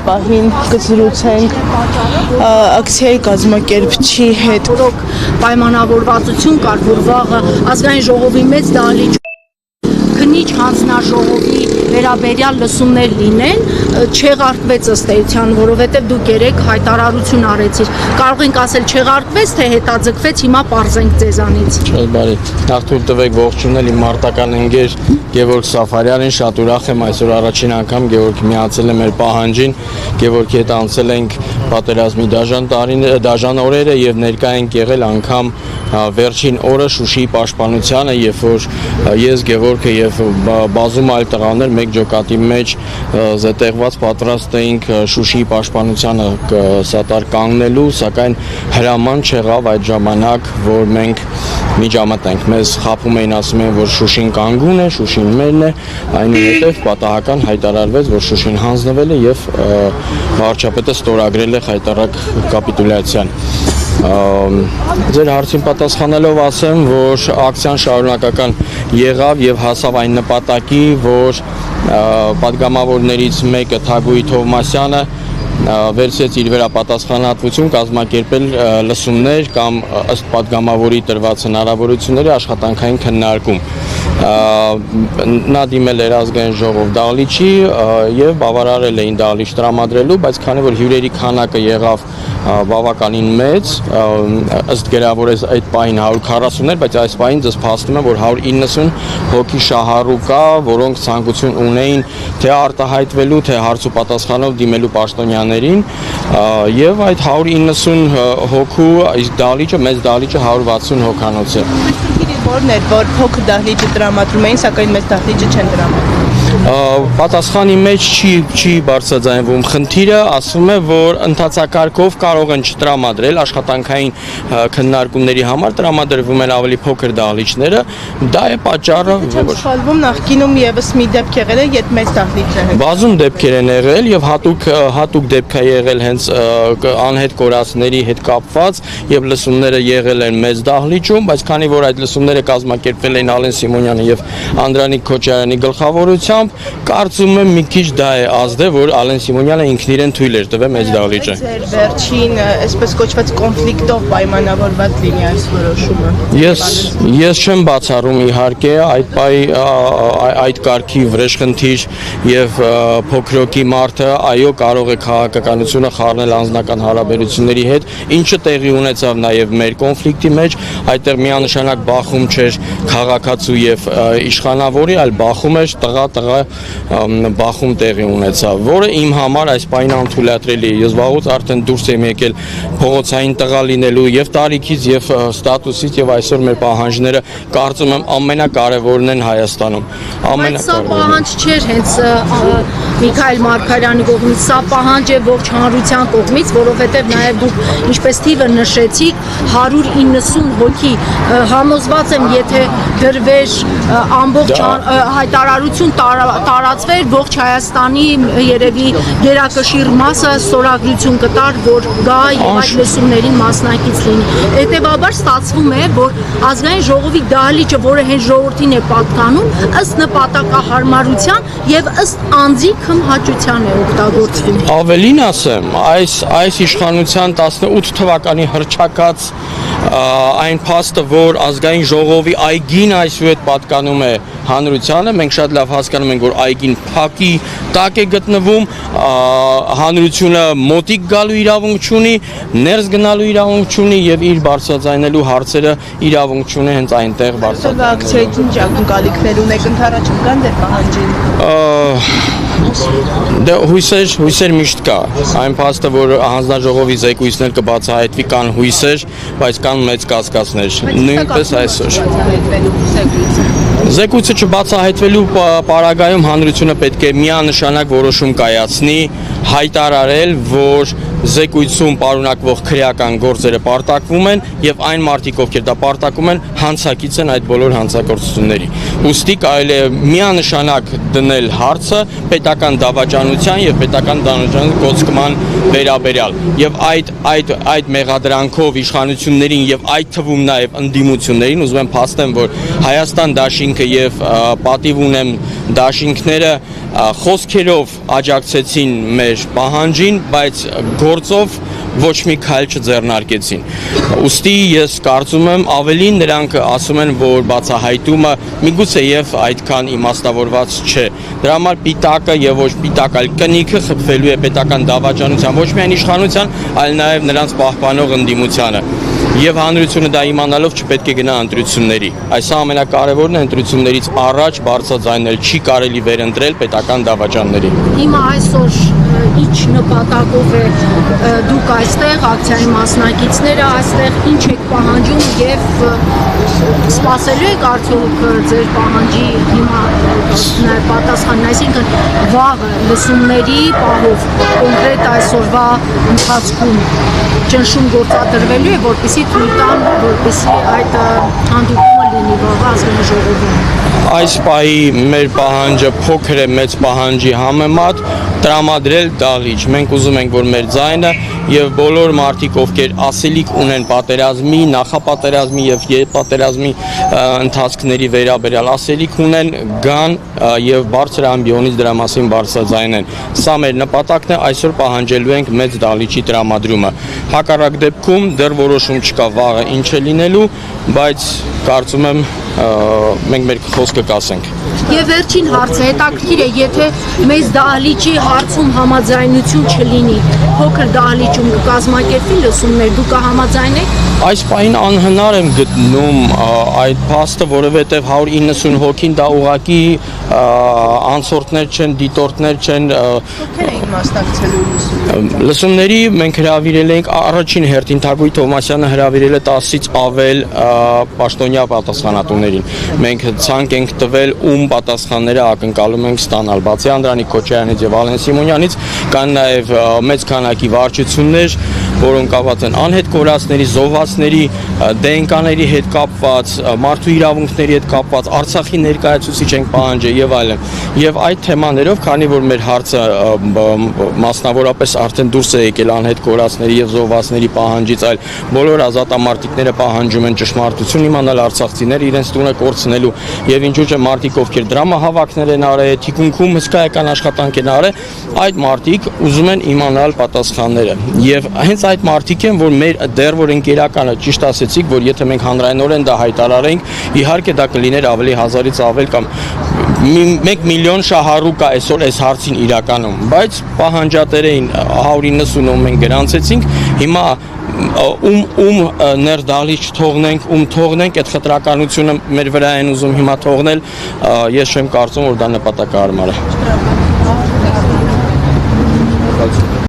Պահին կզրուցենք ակցիայի կազմակերպչի հետ, որոնք պայմանավորվածություն կար, որ վաղը ազգային ժողովի մեծ դահլիճ քննիչ հանձնաժողովի վերաբերյալ լսումներ լինեն, չեղարկվեց ըստ էության, որովհետև դուք երեք հայտարարություն արեցիր։ Կարող ենք ասել չեղարկվեց, թե հետաձգվեց, հիմա պարզենք ձեզանից։ Շատ բարի։ Նախ թույլ տվեք ողջունել իմ մարտական ընկեր Գևորգ Սաֆարյանին, շատ ուրախ եմ այսօր առաջին անգամ Գևորգը միացել է մեր պահանջին, Գևորգի հետ անցել ենք պատերազմի դաժան օրերը եւ ներկա ենք եղել անգամ վերջին օրը Շուշիի պաշտպանությանը, երբ որ ես Գևորգը եւ բազում այլ տղաներ մեկ ջոկատի մեջ զետեղված պատրաստ էինք Շուշիի պաշտպանությանը սատար կանգնելու, սակայն հրաման չեղավ այդ ժամանակ, որ մենք միջամտենք։ Մեզ խափում էին, ասում էին, որ Շուշին կանգուն է, Շուշին մերն է, այնուհետև պատահական հայտարարվեց, որ Շուշին հանձնվել է եւ վարչապետը ստորագրել է հայտարարակ կապիտուլյացիան։ Ձեր հարցին պատասխանելով ասեմ, որ ակցիան շարունակական եղավ եւ հասավ այն նպատակի, որ պատգամավորներից մեկը Թագուհի Թովմասյանը վերցրեց իր վերապատասխանատվություն կազմակերպել լսումներ կամ ըստ պատգամավորի տրված հնարավորությունների աշխատանքային քննարկում։ Նա դիմել էր ազգային ժողով դահլիճի եւ բավարարել էին դահլիճ տրամադրելու, բայց քանի որ հյուրերի քանակը եղավ բավականին մեծ, ըստ գերավորես այդ պահին 140-ներ, բայց այս պահին ձեզ փաստում եմ, որ 190 հոգի շահառու կա, որոնք ցանկություն ունեին թե արտահայտվելու, թե հարց ու պատասխանով դիմելու պաշտոնյաներին, եւ այդ 190 հոգու իսկ դահլիճը, մեծ դահլիճը 160 հոգանոց է։ որն էր, որ փոքր դահլիճը տրամադրում էին, սակայն մեծ դահլիճը չեն տրամադրում։ Պատասխանի մեջ չի բարձրաձայնվում խնդիրը, ասում է, որ ընթացակարգով կարող են չտրամադրել աշխատանքային քննարկումների համար տրամադրվում են ավելի փոքր դահլիճները, դա է պատճառը, որ սխալվում նախկինում եւս մի դեպք եղել է, երբ մեծ դահլիճ է։ Բազում դեպքեր են եղել եւ հատուկ դեպք է եղել հենց անհետ կորածների հետ կապված եւ լսումները եղել են մեծ դահլիճում, բայց քանի որ այդ լսումները կազմակերպվել էին Ալեն Սիմոնյանի եւ Անդրանիկ Քոչարյանի գլխավորությամբ, կարծում եմ մի քիչ դա է ազդել, որ Ալեն Սիմոնյանը ինքն իրեն թույլ էր տվել մեծ դահլիճը։ Ձեր վերջին, այսպես կոչված կոնֆլիկտով պայմանավորված լինի այս որոշումը։ Ես չեմ բացառում իհարկե այդ կարգի վրեժխնդիր եւ փոքրոքի մարդը այո կարող է քաղաքականությունը խառնել անձնական հարաբերությունների հետ, ինչը տեղի ունեցավ նաեւ մեր կոնֆլիկտի մեջ, այդտեղ միանշանակ բախում չէր քաղաքացու եւ իշխանավորի, այլ բախում էր տղա բախում տեղի ունեցավ, որը իմ համար այս պահին անթույլատրելի է։ Ես վաղուց արդեն դուրս եմ եկել փողոցային տղա լինելու եւ տարիքից եւ ստատուսից եւ այսօր մեր պահանջները կարծում եմ ամենակարևորն են Հայաստանում։ Բայց սա պահանջ չէր հենց Միքայել Մարգարյանի կողմից, սա պահանջ է ողջ հանրության կողմից, որովհետեւ նաեւ դուք ինչպես թիվը նշեցիք 190 հոգի համոզված եմ, եթե դրվեր ամբողջ հայտարարություն տարածվեր ողջ Հայաստանի երևի գերակշիռ մասը ստորագրություն կտար, որ գա եւ այդ լսումներին մասնակից լինի։ Հետևաբար ստացվում է, որ ազգային ժողովի դահլիճը, որը հենց ժողովրդին է պատկանում, ըստ նպատակահարմարության եւ ըստ անձի քմհաճության է օգտագործվում։ Ավելին ասեմ, այս իշխանության 18 թվականի հռչակած այն փաստը, որ ազգային ժողովի այգին այսուհետ պատկանում է հանրությանը, մենք շատ լավ հասկանում ենք, որ այգին փակի տակ է գտնվում, հանրությունը մոտիկ գալու իրավունք չունի, ներս գնալու իրավունք չունի եւ իր բարձրաձայնելու հարցերը իրավունք չունի հենց այնտեղ բարձրաձայնելու։ Ակցիայի ինչ ակնկալիքներ ունեք ընդառաջ կան դեր պահանջին։ Դե հույսեր միշտ կա, այն փաստը, որ հանձնաժողովի զեկույցներ կբացահայտվի, կան հույսեր, բայց կան մեծ կասկածներ, նույնպես այսօր։ Զեկույցը չբացահայտվելու պարագայում հանրությունը պետք է միանշանակ որոշում կայացնի, հայտարարել, որ զեկույցում պարունակվող քրեական գործերը պարտակվում են եւ այն մարդիկ, ովքեր դա պարտակում են, հանցակից են այդ բոլոր հանցագործությունների։ Ուստի կարելի է միանշանակ դնել հարցը պետական դավաճանության եւ պետական դավաճանության կոծկման վերաբերյալ եւ այդ մեղադրանքով իշխանություններին եւ այդ թվում նաեւ ընդդիմություններին ուզում եմ փաստեմ, որ Հայաստան դաշինքը եւ պատիվ ունեմ դաշինքները խոսքերով աջակցեցին մեր պահանջին, բայց գործով ոչ մի քայլ չձեռնարկեցին։ Ուստի ես կարծում եմ ավելին նրանք ասում են, որ բացահայտումը միգուցե եւ այդքան իմաստավորված չէ։ Դրա համար պիտակը եւ ոչ պիտակ, այլ կնիքը խփվելու է պետական դավաճանության, ոչ միայն իշխանության, այլ նաեւ նրանց պահպանող ընդդիմությանը։ Եվ հանրությունը դա իմանալով չպետք է գնա ընտրությունների։ Այս ամենակարևորն է ընտրություններից առաջ բարձրաձայնել չի կարելի վերընտրել պետական դավաճաններին։ Հիմա այսօր ինչ նպատակով է դուք այստեղ ակցիայի մասնակիցները այստեղ ինչ եք պահանջում եւ սպասելու եք արդյոք ձեր պահանջի հիմա պատասխանն, այսինքն վաղը լսումների պահով կոնկրետ այսօրվա ընթացքում ճնշում գործադրվելու է, որպեսզի թույլ տան, որպեսզի այդ հանդիպումը լինի վաղը ազգային ժողովում։ Այս պահի մեր պահանջը փոքր է մեծ պահանջի համեմատ տրամադրել դահլիճ։ Մենք ուզում ենք, որ մեր ձայնը եւ բոլոր մարդիկ, ովքեր ասելիք ունեն պատերազմի, նախապատերազմի եւ երբպատերազմի ընթացքների վերաբերյալ ասելիք ունեն, գան եւ բարձր ամբիոնից դրա մասին բարձրաձայնեն։ Սա մեր նպատակն է, այսօր պահանջելու ենք մեծ դահլիճի տրամադրումը։ Հակառակ դեպքում դեռ որոշում չկա վաղը ինչ է լինելու, բայց կարծում եմ մենք մեր խոսքը կասենք։ Եվ վերջին հարցը հետաքրքիր է, եթե մեծ դահլիճի հարցում համաձայնություն չլինի, փոքր դահլիճում կկազմակերպվի լսումներ, դուք կհամաձայնեք։ Այս պահին անհնար եմ գտնում այդ փաստը, որովհետև 190 հոգին դա ուղղակի անցորդներ չեն, դիտորդներ չեն։ Ովքեր էին մասնակցելու լսումներին։ Լսումների մենք հրավիրել ենք առաջին հերթին Թագուհի Թովմասյանը հրավիրել է 10-ից ավել պաշտոնյա պատասխանատուներին։ Մենք ցանկ ենք տվել ում պատասխանները ակնկալում ենք ստանալ։ Բացի Անդրանիկ Քոչարյանից եւ Ալեն Սիմոնյանից կան նաեւ մեծ քանակի վարչություններ, որոնք կապված են անհետ կորածների, զոհվածների, ԴՆԿ-ների հետ կապված, մարդու իրավունքների հետ կապված, Արցախի ներկայացուցիչ ենք պահանջել եւ այլն։ Եվ այդ թեմաներով, քանի որ մեր հարցը մասնավորապես արդեն դուրս է եկել անհետ կորածների եւ զոհվածների պահանջից, այլ բոլոր ազատամարտիկները պահանջում են ճշմարտություն իմանալ, արցախցիները իրենց տունը կորցնելու եւ ինչու՞ չէ մարդիկ, ովքեր դրամահավաքներ են արել, թիկունքում հսկայական աշխատանք են արել, այդ մարդիկ ուզում են իմանալ պատասխանները։ Եվ հենց այդ մարդիկ են, որ մեր դեռ որ ընկերականը ճիշտ ասեցիք, որ եթե մենք հանրայնորեն դա հայտարարենք, իհարկե դա կլիներ ավելի 1000-ից ավել կամ 1 միլիոն շահառու կա այսօր այս հարցին իրականում, բայց պահանջատերային 190-ով մենք գրանցեցինք, հիմա ում ներդալիճ թողնենք, թողնենք, այդ խտրականությունը մեր վրա են ուզում հիմա թողնել, ես չեմ կարծում, որ դա նպատակահարմար է։